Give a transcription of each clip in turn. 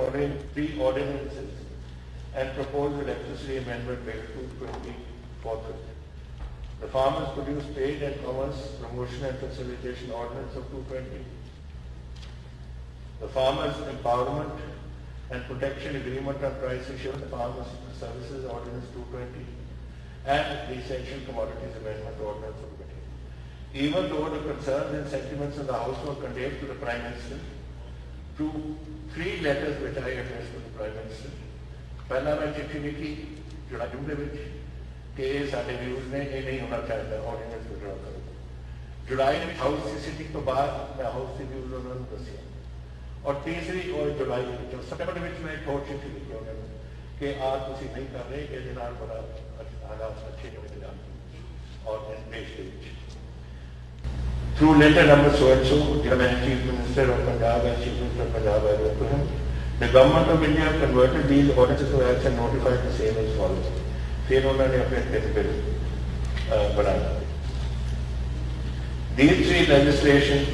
following three ordinances and proposed electricity amendment bill 220 forthwith. The Farmers Produce Trade and Commerce Promotion and Facilitation Ordinance of 220. The Farmers Empowerment and Protection Agreement on Price Assurance Farmers Services Ordinance 220 and the Essential Commodities Amendment Ordinance of 20. Even though the concerns and sentiments in the House were conveyed to the Prime Minister through three letters which I addressed to the Prime Minister, पहला मैं चिट्ठी लिखी जुलाई जून के विच कि साडे views ने ये नहीं होना चाहिए ऑर्डिनेंस विड्रॉ करो। जुलाई में हाउस की सिटिंग तो बाद मैं हाउस के व्यूज उन्होंने दसिया और तीसरी और जुलाई जो सितंबर में मैं एक और चिट्ठी लिखी उन्होंने कि आज तुसी नहीं कर रहे कि जिन्हां बड़ा हालात अच्छे नहीं मिल और इस देश के विच through letter number so and so, the Chief Minister of Punjab and Chief Minister of Punjab I wrote to him. The Government of India converted these ordinances to acts and notified the same as follows. फिर उन्होंने अपने तीन bill बनाया. These three legislations,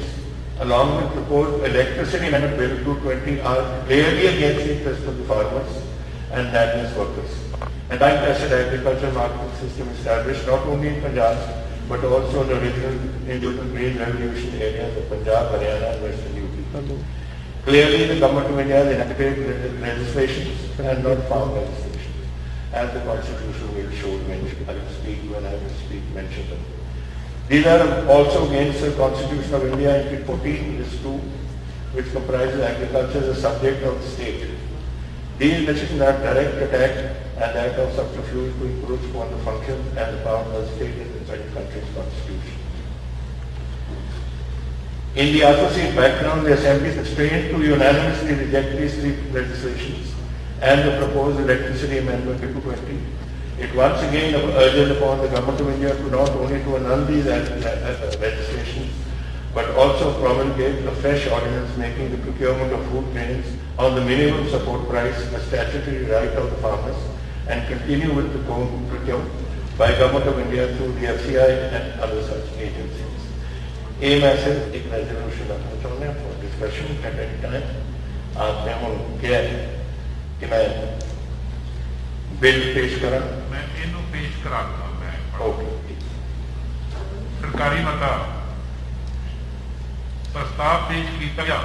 along with proposed electricity amendment bill 220, are clearly against the interest of the farmers and landless workers. And time-tested agricultural marketing system established not only in Punjab but also in the original individual green revolution areas of Punjab, Haryana, and Western UP. Clearly, the Government of India has enacted legislation and not farm legislation, as the Constitution will show when I will speak, mention them. These are also against the Constitution of India in 14:2, which comprises agriculture as a subject of the state. These legislations are direct attack and act of subterfuge to encroach upon the functions and the power of the state in the country's constitution. In the associate background, the Assembly is constrained to unanimously reject these three legislations and the proposed electricity amendment to 220. It once again urges upon the Government of India to not only to annul these legislations, but also promulgate a fresh ordinance making the procurement of food grains on the minimum support price a statutory right of the farmers, and continue with the procurement by Government of India through the FCI and other such agencies. A message, एक resolution रखना चाहते हैं for discussion at any time. आपने हम क्या है कि मैं बिल पेश करा? मैं इन्हों पेश करा दूँगा मैं। ओके। सरकारी मता प्रस्ताव पेश किया गया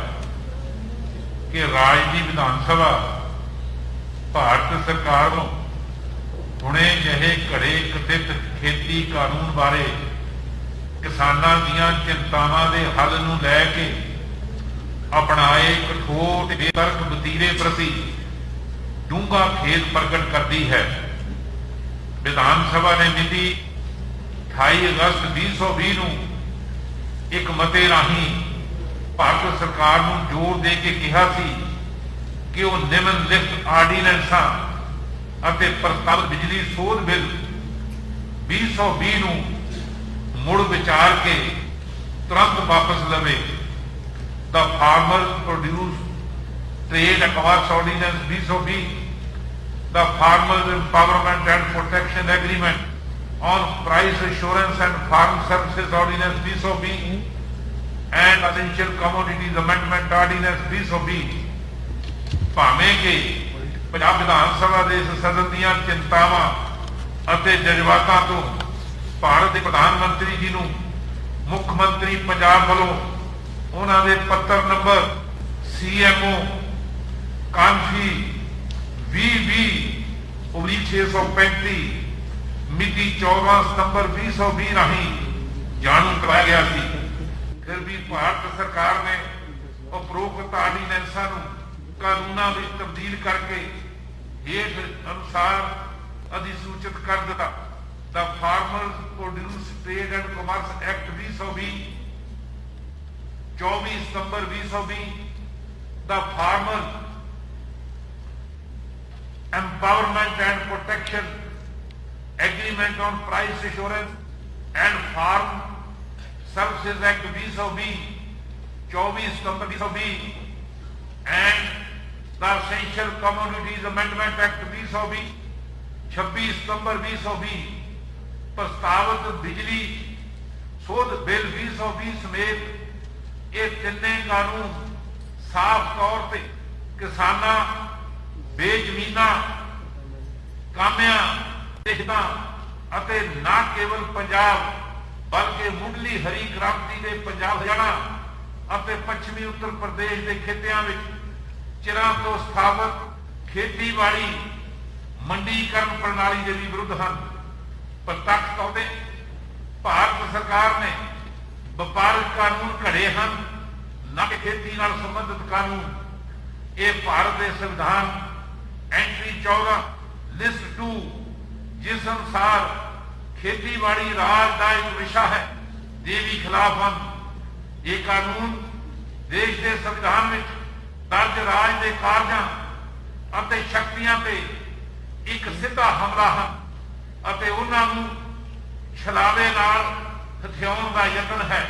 कि राज की विधान सभा भारत सरकार को हुणे जहे घड़े कथित खेती कानून बारे किसानां दीयां चिंतावां दे हल नूं लै के अपनाए कठोर बेतर्क वतीरे प्रति डूंगा खेद प्रगट करती है। विधान सभा ने मिति 28 अगस्त 2020 नूं एक मते राही भारत सरकार नूं जोर दे के कहा सी कि वो निम्नलिखित आर्डीनेंसां ਅਤੇ ਪ੍ਰਸਤਾਵਿਤ ਬਿਜਲੀ ਸੋਧ ਬਿੱਲ 2020 ਨੂੰ ਮੁੜ ਵਿਚਾਰ ਕੇ ਤੁਰੰਤ ਵਾਪਸ ਲਵੇ। ਦਾ farmer produce trade and commerce ordinance 2020, ਦਾ farmer empowerment and protection agreement on price assurance and farm services ordinance 2020 and essential commodities amendment ordinance 2020 ਭਾਵੇਂ ਕਿ पंजाब विधान सभा के इस सदन दीयां चिंतावां अते जज्बातां तो भारत के प्रधानमंत्री जी नूं मुख मंत्री पंजाब वालों उन्हां दे पत्र नंबर CMO कांफी 2020/635 मिति 14 सितंबर 2020 राही जाणू करवाया गया सी। फिर भी भारत सरकार ने उपरोक्त आर्डीनेंसां नूं कानूना में तब्दील करके हेठ अनुसार अधिसूचित कर दिता। The farmers produce trade and commerce act 2020 24 सितंबर 2020, the farmer empowerment and protection agreement on price assurance and farm services act 2020 24 सितंबर 2020 and the Essential Commodities Amendment Act 2020 26 सितंबर 2020 प्रस्तावित बिजली शोध बिल 2020 समेत ये तीनों कानून साफ तौर पर ਕਿਸਾਨਾਂ, ਬੇਜ਼ਮੀਨਾਂ, ਕਾਮਿਆਂ, ਦੇਸ਼ਾਂ ਅਤੇ ਨਾ ਕੇਵਲ ਪੰਜਾਬ ਬਲਕਿ ਮੁੱਢਲੀ ਹਰੀ ਕ੍ਰਾਂਤੀ ਦੇ ਪੰਜਾਬ, ਹਰਿਆਣਾ ਅਤੇ ਪੱਛਮੀ ਉੱਤਰ ਪ੍ਰਦੇਸ਼ ਦੇ ਖਿੱਤਿਆਂ ਵਿੱਚ ਚਿਰਾਂ ਤੋਂ ਸਥਾਪਿਤ ਖੇਤੀਬਾੜੀ ਮੰਡੀਕਰਨ ਪ੍ਰਣਾਲੀ ਦੇ ਵੀ ਵਿਰੁੱਧ ਹਨ। ਪ੍ਰਤੱਖ ਤੌਰ ਤੇ ਭਾਰਤ ਸਰਕਾਰ ਨੇ ਵਪਾਰਕ ਕਾਨੂੰਨ ਘੜੇ ਹਨ, ਨਾ ਕਿ ਖੇਤੀ ਨਾਲ ਸੰਬੰਧਿਤ ਕਾਨੂੰਨ। ਇਹ ਭਾਰਤ ਦੇ ਸੰਵਿਧਾਨ ਐਂਟਰੀ 14 ਲਿਸਟ 2 ਜਿਸ ਅਨੁਸਾਰ ਖੇਤੀਬਾੜੀ ਰਾਜ ਦਾ ਇੱਕ ਵਿਸ਼ਾ ਹੈ ਦੇ ਵੀ ਖਿਲਾਫ ਹਨ। ਇਹ ਕਾਨੂੰਨ ਦੇਸ਼ ਦੇ ਸੰਵਿਧਾਨ ਵਿੱਚ ਦਰਜ ਰਾਜ ਦੇ ਕਾਰਜਾਂ ਅਤੇ ਸ਼ਕਤੀਆਂ ਤੇ ਇੱਕ ਸਿੱਧਾ ਹਮਲਾ ਹਨ ਅਤੇ ਉਹਨਾਂ ਨੂੰ ਛਲਾਵੇ ਨਾਲ ਹਥਿਆਉਣ ਦਾ ਯਤਨ ਹੈ।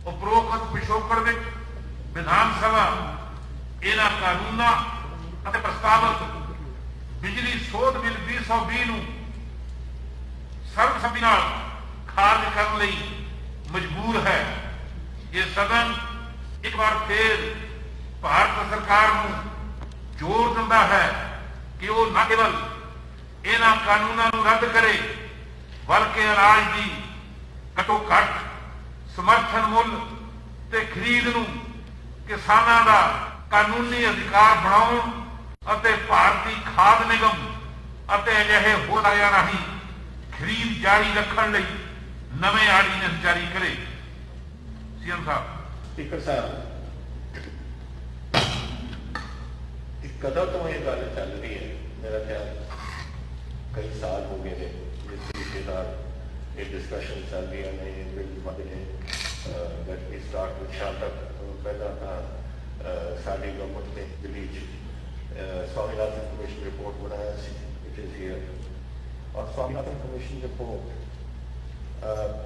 ਉਪਰੋਕਤ ਪਿਛੋਕੜ ਵਿੱਚ ਵਿਧਾਨ ਸਭਾ ਇਹਨਾਂ ਕਾਨੂੰਨਾਂ ਅਤੇ ਪ੍ਰਸਤਾਵਿਤ ਬਿਜਲੀ ਸੋਧ ਬਿੱਲ 2020 ਨੂੰ ਸਰਬਸੰਮਤੀ ਨਾਲ ਖਾਰਜ ਕਰਨ ਲਈ ਮਜਬੂਰ ਹੈ। ਇਹ ਸਦਨ ਇੱਕ ਵਾਰ ਫੇਰ ਭਾਰਤ ਸਰਕਾਰ ਨੂੰ ਜ਼ੋਰ ਦਿੰਦਾ ਹੈ ਕਿ ਉਹ ਨਾ ਕੇਵਲ ਇਹਨਾਂ ਕਾਨੂੰਨਾਂ ਨੂੰ ਰੱਦ ਕਰੇ ਬਲਕਿ ਅਨਾਜ ਦੀ ਘੱਟੋ ਘੱਟ ਸਮਰਥਨ ਮੁੱਲ ਤੇ ਖਰੀਦ ਨੂੰ ਕਿਸਾਨਾਂ ਦਾ ਕਾਨੂੰਨੀ ਅਧਿਕਾਰ ਬਣਾਉਣ ਅਤੇ ਭਾਰਤੀ ਖਾਦ ਨਿਗਮ ਅਤੇ ਅਜਿਹੇ ਹੋਰ ਅਦਾਰਿਆਂ ਰਾਹੀਂ ਖਰੀਦ ਜਾਰੀ ਰੱਖਣ ਲਈ ਨਵੇਂ ਆਰਡੀਨੈਂਸ ਜਾਰੀ ਕਰੇ। ਸੀਐਮ ਸਾਹਿਬ। स्पीकर साहब, कदों तो ये गल चल रही है, मेरा ख्याल कई साल हो गए हैं जिस तरीके ये डिस्कशन चल रही है। नहीं बिल बदले दैट वी स्टार्ट विद शांतक पहला था साडी गवर्नमेंट ने दिल्ली स्वामीनाथन कमीशन रिपोर्ट बनाया विच इज हियर और स्वामीनाथन कमीशन रिपोर्ट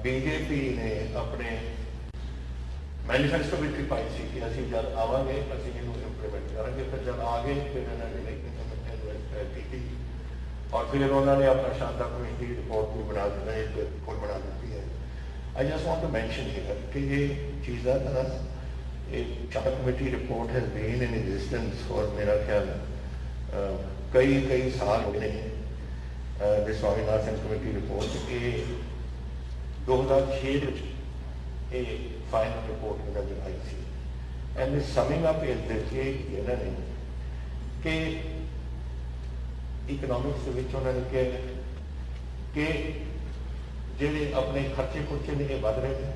बीजेपी ने अपने मैनीफेस्टो में भी पाई सी कि असं जब आवेंगे असं इनू इंप्लीमेंट करेंगे। फिर जब आ गए फिर इन्होंने की और फिर उन्होंने अपना शानदार कमीशन की रिपोर्ट भी बना दी रिपोर्ट बना दी है। I just want to mention here कि ये चीज़ा ना ये शानदार committee report has been in existence for मेरा ख्याल कई साल हो गए हैं। स्वामीनाथन कमेटी रिपोर्ट ये 2006 फाइनल रिपोर्ट में नजर आई थी। एंड समिंग अप इज देखिए इन्होंने कि इकनॉमिक्स उन्होंने कहा कि जेडे अपने खर्चे खुर्चे ने बढ़ रहे हैं,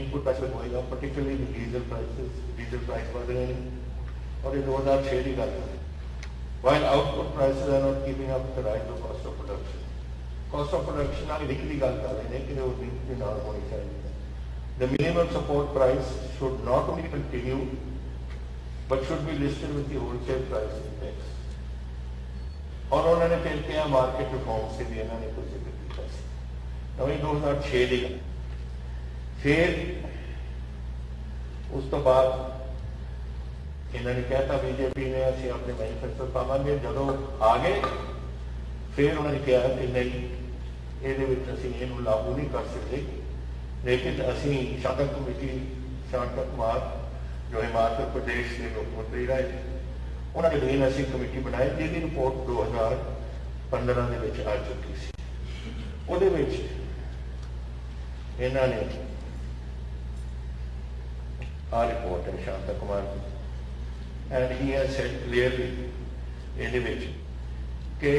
इनपुट प्राइस होएगा, पर्टिकुलरली डीजल प्राइस बढ़ रहे हैं और ये 2006 की गल है। While output prices are not keeping up with the rise of cost of production. Cost of production वाली लिख की गल कर रहे हैं कि वो लिंक भी ना होनी चाहिए। The minimum support price should not only continue but should be listed with the wholesale price index। और उन्होंने फिर किया मार्केट रिफॉर्म से भी इन्होंने कुछ जिक्र किया। नवी 2006 की फिर उस तो बाद इन्होंने कहता बीजेपी ने असं अपने मैनीफेस्टो पावे जो आ गए फिर उन्होंने कहा कि नहीं ये लागू नहीं कर सकते। लेकिन असी शांतक कमेटी शांतक कुमार जो हिमाचल प्रदेश के मुख्यमंत्री रहे उन्होंने दिन असी कमेटी बनाई जिसकी रिपोर्ट 2015 के आ चुकी सी। उहदे विच इन्होंने आ रिपोर्ट है Shanta Kumar and he has said clearly इहदे विच कि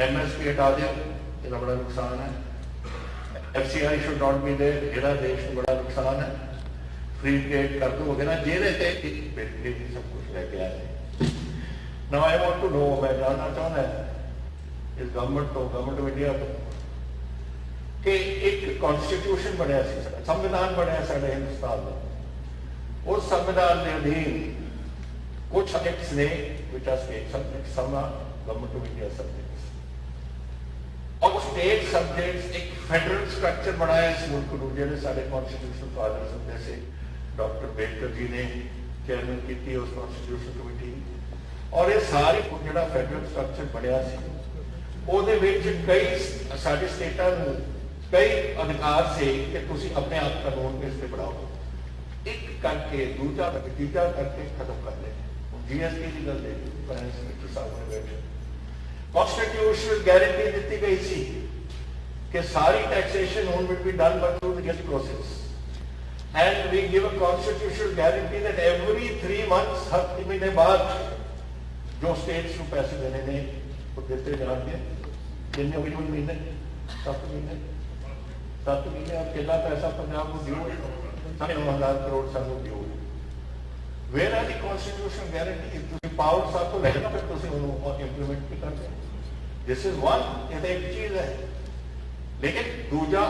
MSP हटा दो, इसका बड़ा नुकसान है। FCI should not be there, जिहड़ा देश को बड़ा नुकसान है। फ्री ट्रेड कर दोगे ना जेदे ते सब कुछ लेके आए। Now I want to know, मैं जानना चाहता इस गवर्नमेंट ऑफ इंडिया तो कि एक कॉन्स्टिट्यूशन बनया सी, संविधान बनया साडे हिंदुस्तान में। उस संविधान के अधीन कुछ एक्ट्स ने which are state subjects, some are government of India subjects और स्टेट सब्जेक्ट्स एक फेडरल स्ट्रक्चर बनाया इस मुल्क को जिन्हें सारे कॉन्स्टिट्यूशन फादर्स जैसे डॉक्टर अम्बेडकर जी ने चेयरमैन की उस कॉन्स्टिट्यूशन कमेटी और ये सारे जो फेडरल स्ट्रक्चर बनया कई सारे स्टेटा कई अधिकार से कि तुसी अपने आप कानून बेस पे बढ़ाओ, एक करके दूसरा तीजा करके खत्म कर रहे हैं। जीएसटी की गल देखो, फाइनेंस मिनिस्टर साहब ने बैठे कॉन्स्टिट्यूशनल गारंटी दी गई सी कि सारी टैक्सेशन हुन will be done but through the GST process, and we give a constitutional guarantee that every 3 months, हर 3 महीने बाद जो स्टेट्स को पैसे देने ने वो देते जाएंगे। कितने हो गए महीने? 7 महीने, 7 महीने। और कितना पैसा पंजाब को ड्यू है? 9,000 करोड़ सानू ड्यू है। Where are the constitutional guarantee? तुसी पावर साथ तो लेना, फिर तुसी उन्होंने इंप्लीमेंट नहीं करते। दिस इज वन, ये एक चीज है। लेकिन दूजा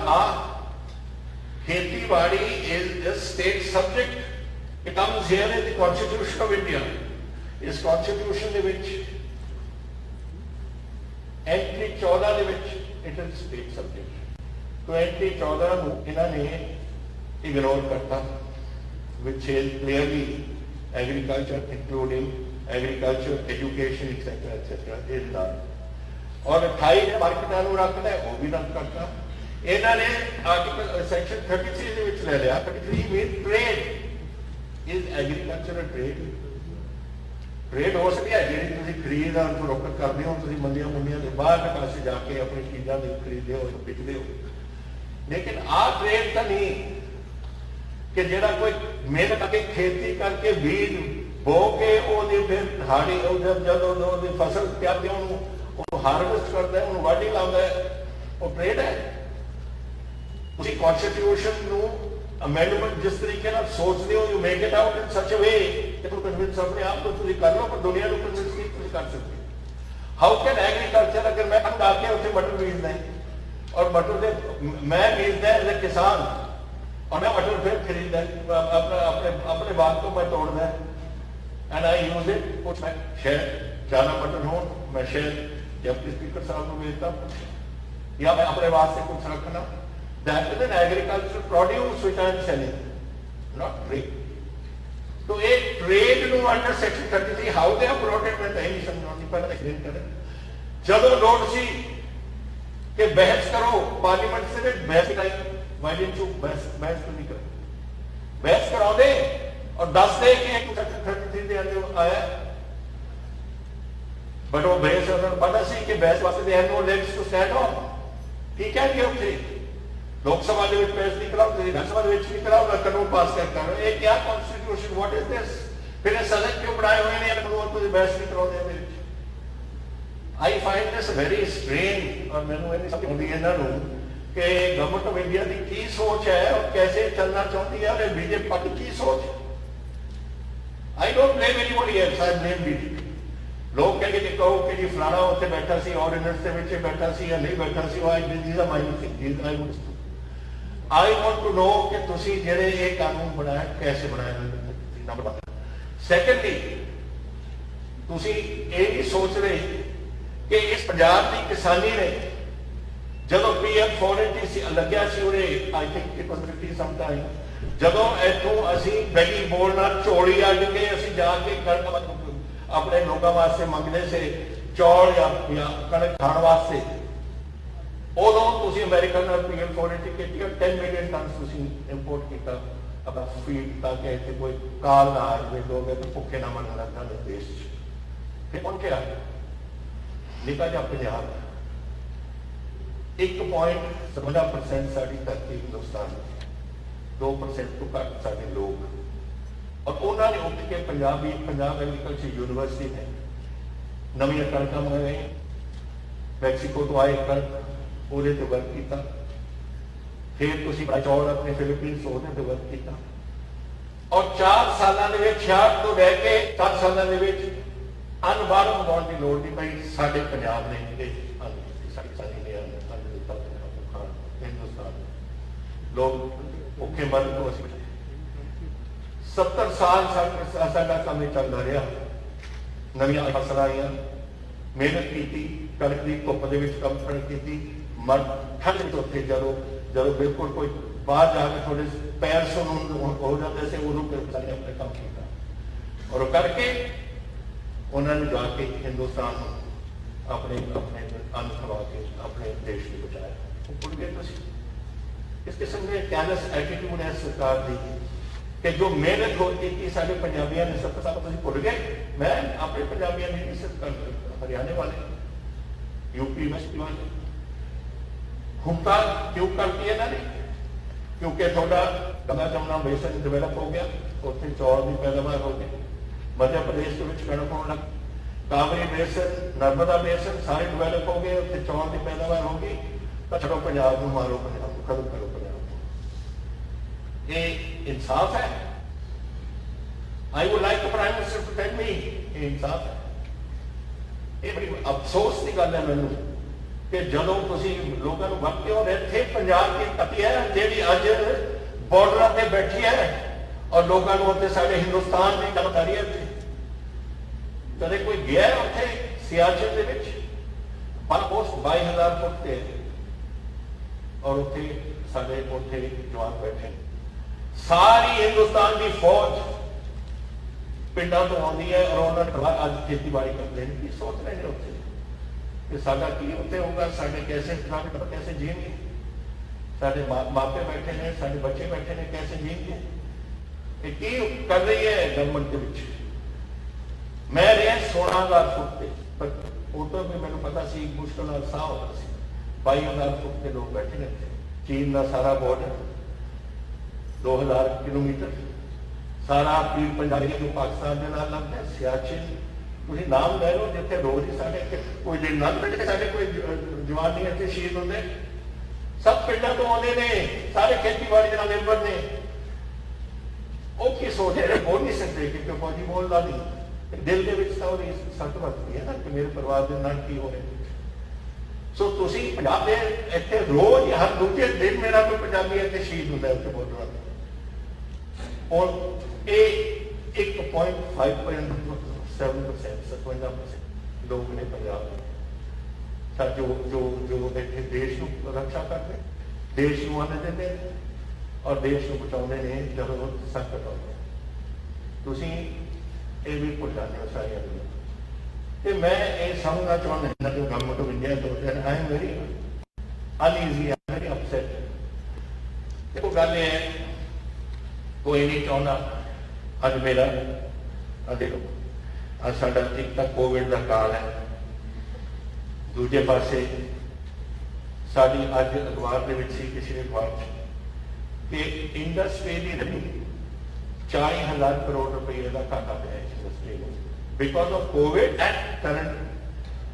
खेती बाड़ी is state subject, it comes here in the constitution of India. इस कॉन्स्टिट्यूशन ਦੇ ਵਿੱਚ एंट्री 14 ਦੇ ਵਿੱਚ इट इज स्टेट सब्जेक्ट। तो एंट्री 14 ਨੂੰ ਇਹਨਾਂ ਨੇ इग्नोर करता, which is clearly agriculture, including agriculture, education, etc. is done. और 28 ने मार्केटां ਨੂੰ ਰੱਖਦਾ ਹੈ, ਉਹ ਵੀ ਰੱਦ ਕਰਤਾ। ਇਹਨਾਂ ਨੇ ਆਰਟੀਕਲ ਸੈਕਸ਼ਨ 33 ਦੇ ਵਿੱਚ ਲੈ ਲਿਆ। 33 means trade is agricultural trade। Trade हो सकती है ਜਿਹੜੀ ਤੁਸੀਂ ਖਰੀਦ और ਫਰੋਖਤ ਕਰਦੇ ਹੋ, ਤੁਸੀਂ ਮੰਡੀਆਂ ਮੁੰਡੀਆਂ ਦੇ ਬਾਹਰ ਪਾਸੇ ਜਾ ਕੇ ਆਪਣੀ ਚੀਜ਼ਾਂ ਦੇ ਖਰੀਦਦੇ ਹੋ, ਵੇਚਦੇ ਹੋ। ਲੇਕਿਨ ਆਹ ਟ੍ਰੇਡ ਤਾਂ ਨਹੀਂ ਕਿ ਜਿਹੜਾ ਕੋਈ ਮਿਹਨਤ ਕਰਕੇ ਖੇਤੀ ਕਰਕੇ ਬੀਜ ਬੋ ਕੇ ਉਹਦੀ ਫਿਰ ਦਿਹਾੜੀ ਜਦੋਂ ਉਹਦੀ ਫਸਲ ਤਿਆਰ ਤੇ ਉਹਨੂੰ ਹਾਰਵੈਸਟ ਕਰਦਾ ਹੈ, ਉਹਨੂੰ ਵਾਢੀ ਲਾਉਂਦਾ ਹੈ, ਉਹ ਟ੍ਰੇਡ ਹੈ। ਤੁਸੀਂ ਕਨਸਟੀਟਿਊਸ਼ਨ ਨੂੰ ਅਮੈਂਡਮੈਂਟ ਜਿਸ ਤਰੀਕੇ ਨਾਲ ਸੋਚਦੇ ਹੋ, ਯੂ ਮੇਕ ਇਟ ਆਊਟ ਇਨ ਸੱਚ ਅ ਵੇ ਕਿ ਤੁਸੀਂ ਕਨਵਿੰਸ ਆਪਣੇ ਆਪ ਨੂੰ ਤੁਸੀਂ ਕਰ ਲਓ, ਪਰ ਦੁਨੀਆ ਨੂੰ ਕਨਵਿੰਸ ਨਹੀਂ ਤੁਸੀਂ ਕਰ ਸਕਦੇ। ਹਾਊ ਕੈਨ ਐਗਰੀਕਲਚਰ, ਅਗਰ ਮੈਂ ਅੰਗ ਆ ਕੇ ਉੱਥੇ ਮਟਰ ਬੀਜਦਾ ਔਰ ਮਟਰ ਦੇ ਮੈਂ ਬੀਜਦਾ ਐਜ਼ ਅ ਕਿਸਾਨ और मैं मटर फिर खरीदा अपने बाग को मैं तोड़ना एंड आई यूज इट। कुछ मैं शेयर ज्यादा मटर हो मैं शेयर डिप्टी स्पीकर साहब को भेजता हूँ या मैं अपने वास्ते कुछ रखना। That is an agriculture produce which I am selling, not trade. तो एक trade no under section 33 how they have protect मैं नहीं समझाऊंगी, पहले एक्सप्लेन करें। जब लोड सी कि बहस करो पार्लियामेंट से बहस कराई, Why didn't you बहस क्यों नहीं करें? बहस कराओ दे और 10 दे कि एक 33 दे आया, बट वो बहस उन्होंने पता सी कि बहस वास्ते they have no legs to stand on. ठीक है कि ਉੱਥੇ ਲੋਕ ਸਭਾ ਦੇ ਵਿੱਚ ਬਹਿਸ ਨਹੀਂ ਕਰਾਓ, ਤੁਸੀਂ ਵਿਧਾਨ ਸਭਾ ਦੇ ਵਿੱਚ ਨਹੀਂ ਕਰਾਓ, ਨਾ ਕਾਨੂੰਨ ਪਾਸ ਕਰਤਾ ਹੋ। ਇਹ ਕੀ ਕਨਸਟੀਟਿਊਸ਼ਨ, ਵਾਟ ਇਜ਼ ਦਿਸ? ਫਿਰ ਇਹ ਸਦਨ ਕਿਉਂ ਬਣਾਏ ਹੋਏ ਨੇ ਕਾਨੂੰਨ, ਤੁਸੀਂ ਬਹਿਸ ਨਹੀਂ ਕਰਾਉਂਦੇ ਇਹਦੇ ਵਿੱਚ? I find this very strange। और ਮੈਨੂੰ ਇਹ ਨਹੀਂ ਸਮਝ ਆਉਂਦੀ ਇਹਨਾਂ ਨੂੰ कि गवर्नमेंट ऑफ इंडिया की की सोच है और कैसे चलना चाहती है, और बीजेपी पार्टी की सोच। I don't blame anybody else, I blame BJP. लोग कहेंगे कि कहो कि जी फलाना उत्थे बैठा सी ऑर्डिनेंस के विच बैठा सी या नहीं बैठा सी, आई वांट टू नो कि तुसी जेड़े ये कानून बनाया कैसे बनाया। नंबर 1। सैकेंडली तुसी ये नहीं सोच रहे कि इस पंजाब की किसानी ने ਜਦੋਂ PM 480 ਲੱਗਿਆ ਸੀ ਉਹਨੇ, I think it was 50 some time, ਜਦੋਂ ਇੱਥੋਂ ਅਸੀਂ ਬੈਗੀ ਬੋਲ ਨਾਲ ਝੋਲੀ ਅੱਡ ਕੇ ਅਸੀਂ ਜਾ ਕੇ ਆਪਣੇ ਲੋਕਾਂ ਵਾਸਤੇ ਮੰਗਦੇ ਸੀ ਚੌਲ ਜਾਂ ਕਣਕ ਖਾਣ ਵਾਸਤੇ, ਉਦੋਂ ਤੁਸੀਂ ਅਮਰੀਕਾ ਨਾਲ PM 480 ਕੀਤੀ 10 ਮਿਲੀਅਨ ਟਨ ਤੁਸੀਂ ਇੰਪੋਰਟ ਕੀਤਾ ਆਪਣਾ ਫੀਡ, ਤਾਂ ਕਿ ਇੱਥੇ ਕੋਈ ਕਾਲ ਨਾ ਆ ਜਾਵੇ, ਲੋਕ ਇੱਥੇ ਭੁੱਖੇ ਨਾ ਮਰਨ ਲੱਗ ਜਾਣ ਦੇਸ਼ 'ਚ। ਫਿਰ ਹੁਣ ਕਿਹਾ ਨਿਕਾ ਜਾ ਪੰਜਾਬ 1.17% ਸਾਡੀ ਧਰਤੀ ਹਿੰਦੁਸਤਾਨ, 2% ਤੋਂ ਘੱਟ ਸਾਡੇ ਲੋਕ, ਔਰ ਉਹਨਾਂ ਨੇ ਉੱਠ ਕੇ ਪੰਜਾਬ ਐਗਰੀਕਲਚਰ ਯੂਨੀਵਰਸਿਟੀ ਨੇ ਨਵੀਆਂ ਕਣਕਾਂ ਮੰਗਾਈਆਂ, ਮੈਕਸੀਕੋ ਤੋਂ ਆਏ ਕਣਕ ਉਹਦੇ ਤੇ ਵਰਕ ਕੀਤਾ। ਫਿਰ ਤੁਸੀਂ ਚੌਲ ਆਪਣੇ ਫਿਲੀਪੀਨਸ ਉਹਦੇ ਤੇ ਵਰਕ ਕੀਤਾ, ਔਰ 4 ਸਾਲਾਂ ਦੇ ਵਿੱਚ 66 ਤੋਂ ਲੈ ਕੇ 10 ਸਾਲਾਂ ਦੇ ਵਿੱਚ ਅੰਨ ਬਾਹਰੋਂ ਮੰਗਾਉਣ ਦੀ ਲੋੜ ਨਹੀਂ ਪਈ। ਸਾਡੇ ਪੰਜਾਬ ਨੇ लोग भुखे मरन को 70 साल साडा काम चलता रहा। नवीं फसल आईयां, मेहनत की, कणक की धुप के कम की, मर ठंड उत्थे जो बिल्कुल कोई बाहर जाके थोड़े पैर सुन हो जाते थे, उदों अपने काम किया और करके उन्होंने जाके हिंदुस्तान अपने अपने अन्न खवा के अपने देश को बचाया। भुल गए इस किस्म के कैलस एटीट्यूड है सरकार की कि जो मेहनत होती थी साढ़े पंजाबियों ने 70 साल तुम भुल गए। मैं अपने पंजाबियों की इज्जत कर हरियाणे वाले, यूपी वेस्ट वाले हुक्का क्यों करती है ना, क्योंकि थोड़ा गंगा जमुना बेसन डिवेलप हो गया, उत्थे चौल की पैदावार हो गई, मध्य प्रदेश के कणक होने लग, कावरी बेसन नर्मदा बेसन सारे डिवेलप हो गए, उत्थे चौल की पैदावार हो गई, तो चलो पंजाब को मारो, पंजाब को खत्म करो पंजाब को। ये इंसाफ है? I would like the prime minister to tell me ये इंसाफ है? ये बड़ी अफसोस की गल है मैनू कि जदों तुसीं लोगों को वक्ते हो, इत्थे पंजाब की धरती है जिहड़ी अज बॉर्डर से बैठी है और लोगों को उत्थे साडे हिंदुस्तान की गल कर रही है। कदे कोई गया है उत्थे सियाचिन दे विच? पर पोस्ट 22,000 फुट ते और उत्थे साडे उत्थे जवान बैठे, सारी हिंदुस्तान की फौज पिंडों तो आती है और उन्होंने अज खेतीबाड़ी करते हैं। की सोच रहे हैं उत्थे कि साडा की उत्थे होगा, साडे कैसे कैसे जिएंगे, साडे मापे बैठे ने, साडे बच्चे बैठे ने, कैसे जिएंगे? की कर रही है गवर्नमेंट के विच? मैं रहा 16,000 फुट पे, पर उतो भी मैंने पता सी मुश्किल नाल साह होता सी। 22,000 फुट के लोग बैठे ने। चीन का सारा बॉर्डर 2,000 किलोमीटर, सारा पीर पंजाबी जो पाकिस्तान के नाल लगता है, सियाचिन तुसीं नाम ले लो, जिथे रोज ही साढ़े कोई दिन ना बैठे, साढ़े कोई जवान नहीं इतने शहीद होंगे, सब पिंडों तो आते ने, सारे खेतीबाड़ी के निर्भर ने। वो की सोच है, बोल नहीं सकते क्योंकि फौजी बोलता नहीं, दिल के विच तो सट बसती है ना कि मेरे परिवार के नाल की हो रहा। सो तुसीं पंजाब दे इत्थे रोज हर दूजे दिन मेरा कोई पंजाबी इत्थे शहीद होंदा है उत्थे बॉर्डर ते, और ये 1.5% 57% लोग ने पंजाब जो जो जो इत्थे देश को रक्षा करते, देश को आने देते और देश को बचाने ने जब संकट आते। तुसीं ये भी भुल जाते हो सारियां गल्लां। ते मैं ये समझना चाहुंदा जो गवर्नमेंट ऑफ इंडिया तो I am very uneasy, I am very upset. देखो गल ये है, कोई नहीं चाहता अज मेरा देखो अज साडा एक तो कोविड का काल है, दूजे पासे साड़ी अज अखबार के किसी अखबार कि इंडस्ट्री की रही 40,000 करोड़ रुपये का घाटा पिया इंडस्ट्री को because of Covid and current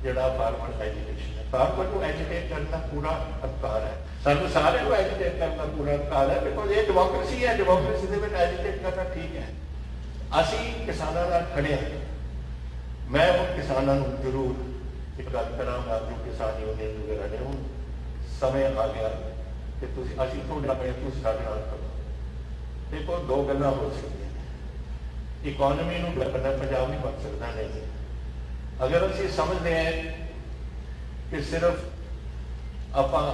जो फार्मर एजुकेशन है। फार्मर को एजुकेट करना पूरा अधिकार है, सानू सारे को एजुकेट करना पूरा अधिकार है, बिकॉज ये डेमोक्रेसी है, डेमोक्रेसी के एजुकेट करना ठीक है। असी किसानों नाल खड़े हैं, मैं उन किसानों जरूर एक गल करांगा जो किसान यूनियन वगैरह ने, हूँ समय आ गया कि असी थोड़ा तुसीं साडे नाल करो। देखो दो गल्लां हो सकदियां, इकोनॉमी नूं करना पंजाब नहीं बन सकता नहीं। अगर असीं समझते हैं कि सिर्फ आपां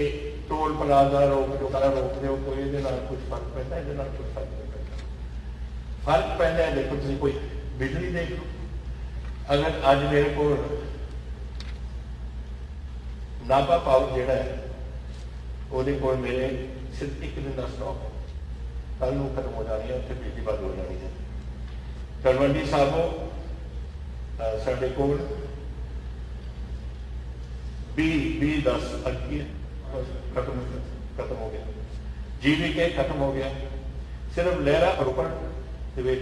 एक टोल प्लाजा रोक जो सारा रोक दो, कोई ये कुछ फर्क पैदा, ये कुछ फर्क नहीं पैदा। फर्क पैदा है, देखो तुम कोई बिजली देख लो, अगर अज मेरे को नाभा पावर जोड़ा है वो मेरे सिर्फ एक दिन का स्टॉक है, कल को खत्म हो जानी है, उत्थे बिजली बंद हो जानी है। तलवंडी साबो साढ़े को 20-10 अटकी खत्म हो गया, GVK खत्म हो गया, सिर्फ लहरा रोपड़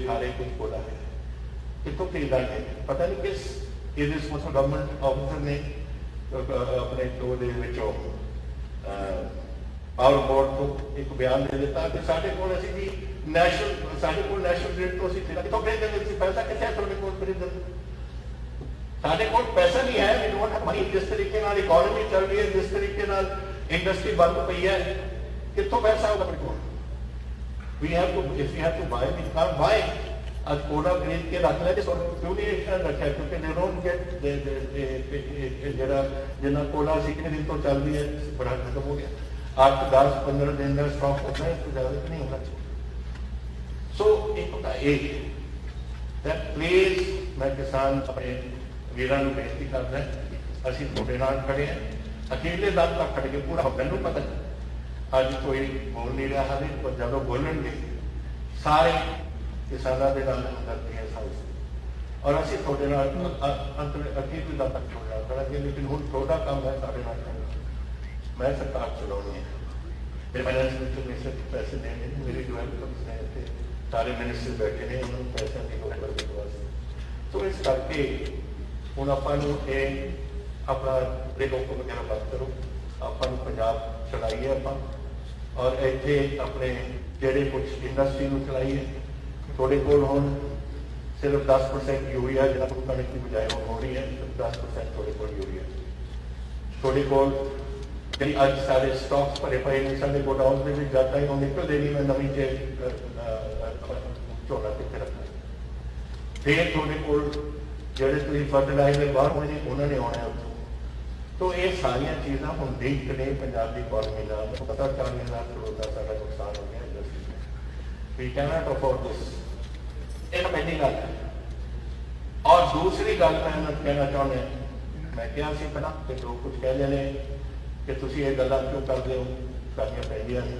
हारे कुछ बोला है। कितों की गल है, पता नहीं किस गवर्नमेंट ऑफिसर ने अपने तो पावर बोर्ड को एक बयान दे दिता कि साढ़े को नैशनल ग्रिड तो कितों खरीदते, पैसा कितने थोड़े को खरीदते, साढ़े को पैसा नहीं है। We don't have money. जिस तरीके नाल इकोनॉमी चल रही है, जिस तरीके नाल इंडस्ट्री बंद पई है, कितों पैसा होगा अपने को? We have to, if we have to buy, we can't buy. आज कोड़ा खरीद के रख ले, क्यों नहीं रखा? क्योंकि दे डोंट गेट जरा जिन्ना कोड़ा सी कितने दिन तो चल रही है, बड़ा खत्म हो गया। 8-10-15 दिन का स्टॉक होता है, तो ज्यादा नहीं होना चाहिए। सो एक होता है प्लीज, मैं किसान अपने वीरां नूं बेनती करदा, असीं तुहाडे नाल खड़े हैं, अकेले दम तक खड़ के पूरा मैनूं पता ਅੱਜ ਕੋਈ ਬੋਲ ਨਹੀਂ ਰਿਹਾ ਹਾਲੇ, ਪਰ ਜਦੋਂ ਬੋਲਣਗੇ ਸਾਰੇ ਕਿਸਾਨਾਂ ਦੇ ਨਾਲ ਹਮਦਰਦੀ ਹੈ ਸਾਡੀ, ਔਰ ਅਸੀਂ ਤੁਹਾਡੇ ਨਾਲ ਅੱਗੇ ਵੀ ਦਾ ਤੱਕ ਹੋ ਕਰਾਂਗੇ। ਲੇਕਿਨ ਹੁਣ ਤੁਹਾਡਾ ਕੰਮ ਹੈ ਸਾਡੇ ਨਾਲ ਕਰਨਾ। ਮੈਂ ਸਰਕਾਰ ਚਲਾਉਣੀ ਹੈ, ਮੇਰੇ ਫਾਈਨੈਂਸ ਮਿਨਿਸਟਰ ਪੈਸੇ ਦੇਣੇ, ਮੇਰੇ ਜੋ ਹੈ ਇੱਥੇ ਸਾਰੇ ਮਿਨਿਸਟਰ ਬੈਠੇ ਨੇ, ਉਹਨਾਂ ਨੂੰ ਪੈਸਿਆਂ ਦੀ ਲੋੜ ਹੈ ਵਾਸਤੇ। ਸੋ ਇਸ ਕਰਕੇ ਹੁਣ ਆਪਾਂ ਨੂੰ ਇਹ ਆਪਣਾ ਲੋਕ ਵਗੈਰਾ ਬੰਦ ਕਰੋ, ਆਪਾਂ ਨੂੰ ਪੰਜਾਬ ਚਲਾਈਏ ਆਪਾਂ, ਔਰ ਇੱਥੇ ਆਪਣੇ ਜਿਹੜੇ ਕੁਝ ਇੰਡਸਟਰੀ ਨੂੰ ਚਲਾਈਏ। ਤੁਹਾਡੇ ਕੋਲ ਹੁਣ ਸਿਰਫ 10% ਯੂਰੀਆ ਜਿਹੜਾ ਕਣਕ ਦੀ ਬਜਾਏ ਹੋ ਰਹੀ ਹੈ, 10% ਤੁਹਾਡੇ ਕੋਲ ਯੂਰੀਆ। ਤੁਹਾਡੇ ਕੋਲ ਜਿਹੜੀ ਅੱਜ ਸਾਰੇ ਸਟਾਕਸ ਭਰੇ ਪਏ ਨੇ ਸਾਡੇ ਗੋਡਾਊਨ ਦੇ ਵਿੱਚ, ਜਾਂਦਾ ਹੀ ਉਹ ਨਿਕਲਦੇ ਨਹੀਂ, ਮੈਂ ਨਵੀਂ ਜੇ ਝੋਨਾ ਕਿੱਥੇ ਰੱਖਣਾ। ਫਿਰ ਤੁਹਾਡੇ ਕੋਲ ਜਿਹੜੇ ਤੁਸੀਂ ਫਰਟੀਲਾਈਜ਼ਰ ਬਾਹਰ ਹੋਣੇ ਨੇ ਉਹਨਾਂ ਨੇ ਆਉਣਾ ਉੱਥੋਂ। तो ये सारिया चीज़ा हम देखते हैं पंजाब की इकॉनमी का पता 40,000 करोड़ का सारा नुकसान हो गया इंडस्ट्री में। We can not afford this, एक पहली गल है। और दूसरी गल मैं कहना चाहना, मैं क्या सी पहला कि लोग कुछ कह रहे हैं कि तुम ये गल्लां क्यों करते हो, करनियां पैंदियां ने,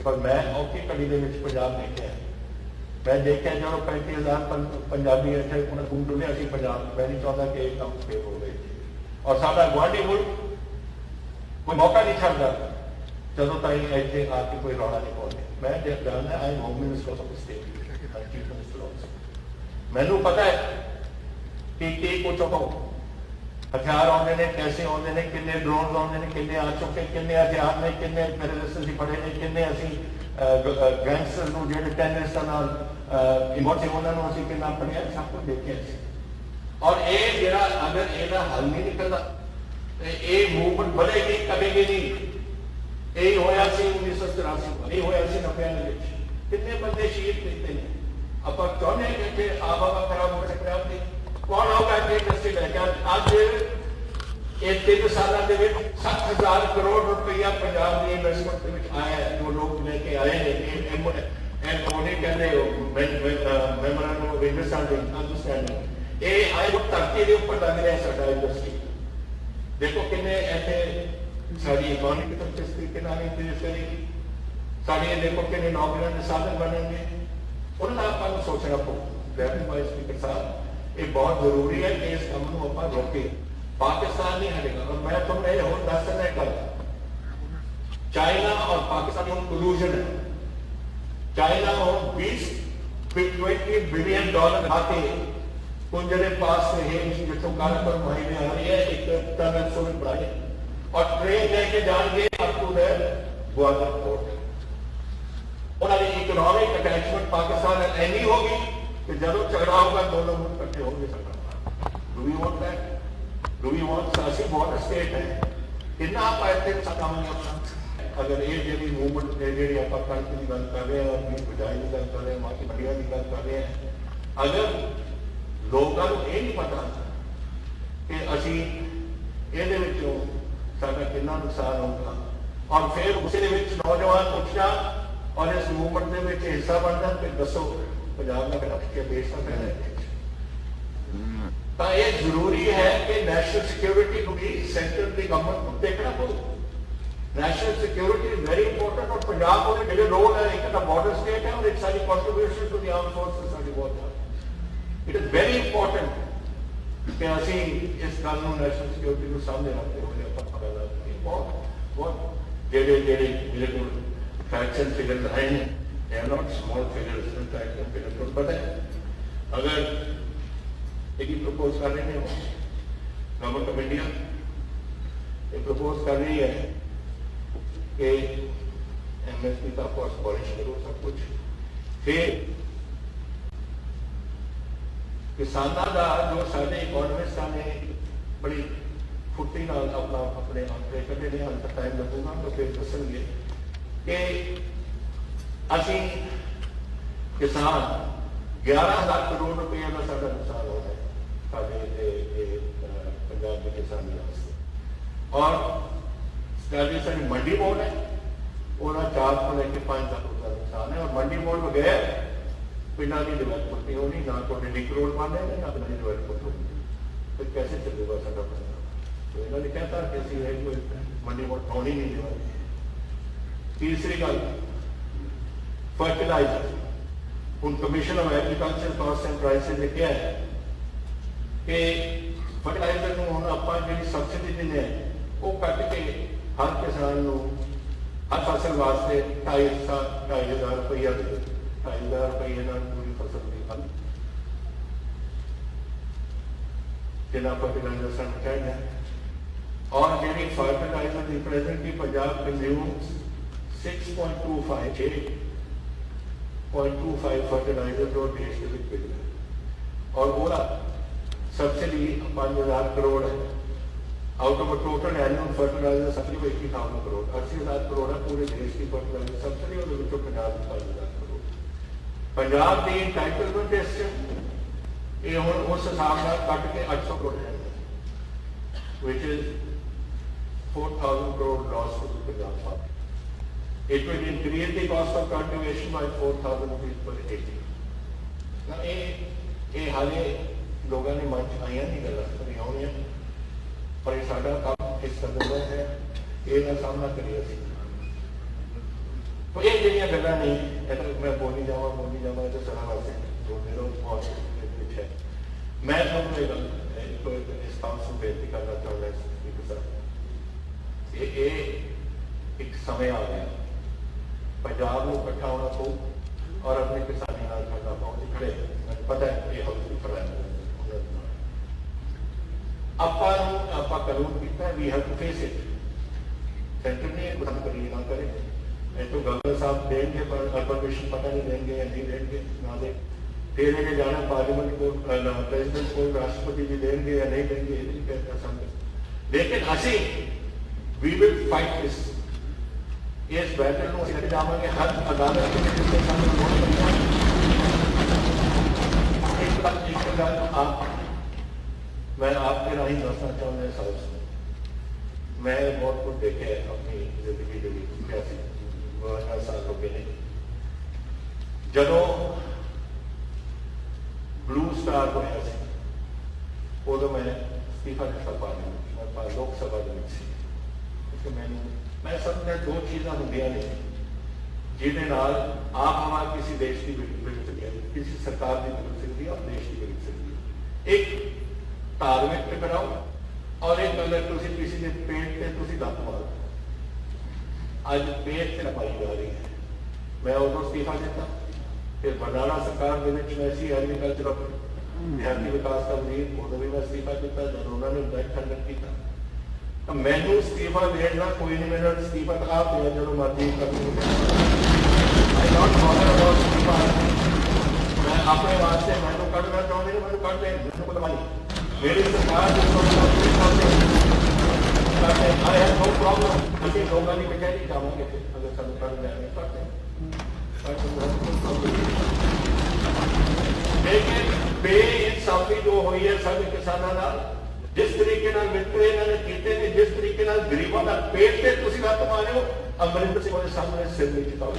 पर मैं औखी घड़ी के पंजाब देखा, मैं देखा जो 35,000 पंजाबी इतने उन्हें घूम डुलिया सी पंजाब। मैं नहीं चाहता कि एक काम फेल हो गए, और साडा गुआढ़ी मुल्क कोई मौका नहीं छड्डदा जदों ताईं इत्थे आके कोई रौला नहीं पाउंदे। मैं जानना I am home minister of the state, chief minister also, मैनूं पता है कि कुछ हो हथियार आउंदे ने, कैसे आउंदे ने, किन्ने ड्रोन आउंदे ने, किन्ने आ चुके, किन्ने हथियार ने, किन्ने टेररिस्ट असीं फड़े ने, किन्ने असीं गैंगस्टर नूं जिहड़े टेररिस्टां नाल इन्वॉल्व थे उन्हां नूं असीं किन्ना फड़िया, सब कुछ देखिया। और ये जरा अगर इसका हल नहीं निकलता ये मूवमेंट बढ़ेगी, कटेगी नहीं। यही होया 1984 यही होया 90 कितने बंदे शहीद किए हैं। आप चाहते हैं कि आबहवा खराब हो सकता है, कौन होगा इंडस्ट्री लैके अज ये 3 सालों के 60,000 करोड़ रुपया पंजाब की इन्वेस्टमेंट आया है, जो लोग लेके आए हैं मेमोरेंडम ऑफ अंडरस्टैंडिंग ये आए वो धरती के उपर लग रहा है साडा इंडस्ट्री। देखो किन्ने ऐसे साड़ी इकॉनमी की तरफ इस तरीके इंक्रीज करेगी, साड़ी देखो किन्ने नौकरियों के साधन बनेंगे, उन्होंने आपको सोचना पड़ेगा। स्पीकर साहब ये बहुत जरूरी है कि इस काम को आप रोके, पाकिस्तान नहीं हटेगा। और मैं तुम्हें और दस रहा कल चाइना और पाकिस्तान में कोलूजन है, चाइना और 20 बिलियन डॉलर आते कुंजरे पास से है जितों कारगर महीने आ रही है एक टनल सोने बढ़ाए और ट्रेन लेके जाएंगे up to the Gwadar port. उन्होंने इकोनॉमिक अटैचमेंट पाकिस्तान ऐनी होगी कि जब झगड़ा होगा दोनों मुल्क इकट्ठे होंगे। Do we want that? Do we want ऐसी बॉर्डर स्टेट है इतना आप ऐसे काम नहीं अपना। अगर ये जी मूवमेंट जी आप कणक की गल कर रहे हैं और बीज बिजाई की गल कर रहे हैं, वहां की मंडिया की गल कर रहे हैं, अगर लोगों को यह नहीं पता कि असी ये कितना नुकसान होगा और फिर उस नौजवान उठना और इस मूवमेंट के हिस्सा बनना, फिर दसो पंजाब में रख के देश का पहले। तो ये जरूरी है कि नेशनल सिक्योरिटी को भी सेंटर की गवर्नमेंट को देखना पड़ेगा। National security is very important और पंजाब को जो रोल है एक बॉर्डर स्टेट है और एक सारी contribution to the armed forces सारी बहुत है। इट इज वेरी इंपॉर्टेंट कि असी इस गल नेशनल सिक्योरिटी को सामने रखते हुए बहुत जेडे मेरे को फैक्ट्स एंड फिगर्स आए हैं, they are not small figures, in fact and figures को पता है। अगर एक ही प्रपोज कर रहे हैं गवर्नमेंट ऑफ इंडिया ये प्रपोज कर रही है कि एमएसपी का कॉस्ट अबॉलिश करो सब कुछ, फिर किसानों का जो सारे इकोनॉमिस्ट ने बड़ी फुर्ती अपना अपने आंकड़े कटे ने, हाल तक टाइम लगेगा तो फिर दसेंगे कि असी किसान 11,000 करोड़ रुपये का साਡਾ नुकसान हो रहा है साढ़े पंजाब के किसानी वास्ते। और साड़ी मंडी बोर्ड है वह 4 को लेकर 5 लाख रुपये का नुकसान है। और मंडी बोर्ड बगैर पिंडा की डिवेलपमेंट नहीं होनी, ना तो लिंक रोड बने ना पिंडा की डिवेलपमेंट होगी, फिर कैसे चलेगा साਡਾ पंजाब। तो इन्होंने कहता कि कोई मंडी बोर्ड होनी नहीं देवानी। तीसरी गल फर्टिलाइजर, हूँ commission of agriculture cost and prices ने कहा है कि फर्टिलाइजर को हम आप जी सबसिडी देने वो कट के हर किसान को हर फसल वास्ते 2,500 रुपया दे, 2,500 रुपये पूरी फसल की खल जिन्ना फर्टिलाइजर सानू चाहिए। और जी फर्टिलाइजर की प्रेजेंटली पंजाब कंज्यूम्स 6.25 फर्टिलाइजर जो देश के बिक है और वो सबसिडी 5,000 करोड़ है। Out of total annual fertiliser subsidy 80,000 crore, 80,000 crore है पूरे देश की फर्टिलाइजर सब्सिडी और पंजाब 5,000 करोड़। पंजाब की टाइटलमेंट ये हम उस हिसाब से कट के 800 करोड़ है, which is 4,000 crore loss to the Punjab farmer. It will increase the cost of cultivation by 4,000 rupees per acre. Now, ये हाले लोगों ने मन च आईया नहीं गल्लां करी होणियां, पर ये साडा काम इस कदम दा है ये ना सामना करिए असीं। तो ये जिहड़ियां गल्लां नहीं इधर मैं बोली जावां तो सारा वास्ते बोलने लो बहुत कुछ है। मैं तुहानूं ये गल इस काउंसिल में बेनती करना चाहुंदा स्पीकर साहब, एक समय आ गया पंजाब को इकट्ठा होना पो और अपने किसानी नाल खड़ा पहुंच खड़े पता है ये हाउस खड़ा है आपा कानून किया we have to face it. Centre ने कुछ करिए ना करे तो गवर्नर साहब देंगे पर अर्बन मिशन पता नहीं देंगे या नहीं देंगे ना दे, फिर इन्हें जाना पार्लियामेंट को प्रेसिडेंट को राष्ट्रपति जी देंगे या नहीं देंगे ये नहीं कहता समझ, लेकिन असी we will fight this. इस बैटल को लेकर जावांगे हर अदालत के जिसके सामने वोट करना। एक बात आप मैं आपके राही दसना चाहूँगा साहब, मैं बहुत कुछ देखे अपनी जिंदगी के लिए 52 साल हो गए नहीं। जदों ब्लू स्टार होया सी उदों मैं इस्तीफा दिता पार्लियामेंट लोक सभा मैं समझदा दो चीज़ां होंदियां ने जिहदे नाल आप हवा किसी देश की बिगड़ सकती है, किसी सरकार की बिगड़ सकती है और देश की बिगड़ सकती है। एक धार्मिक टकराओ और एक अगर तुसी किसी के पेट से तुसी लत मारो। अज पेट से पाई जा रही है। मैं उदों इस्तीफा दिता, फिर बरनाला सरकार के विच मैं सी एग्रीकल्चर देहाती विकास का वजीर उदों भी मैं इस्तीफा दिता जब उन्होंने बैंक खंडन किया। तो मैनू इस्तीफा देना कोई नहीं, मेरा इस्तीफा तो आप दिया जो मर्जी कर आई नॉट बॉदर अबाउट इस्तीफा। मैं अपने वास्ते मैनू कटना चाहते हैं, मैनू कट दें, मैनू बदमाई मेरी सरकार आई हैव नो प्रॉब्लम। अभी लोगों की कचहरी जावांगे अगर सब कर जाएंगे करते हैं, लेकिन बेइंसाफी जो हुई है सब किसानों नाल, जिस तरीके वितरे इन्होंने किए ने, जिस तरीके गरीबों का पेट से तुम लत मारे हो, अमरिंदर सिंह के सामने सिर नहीं झुकाओ।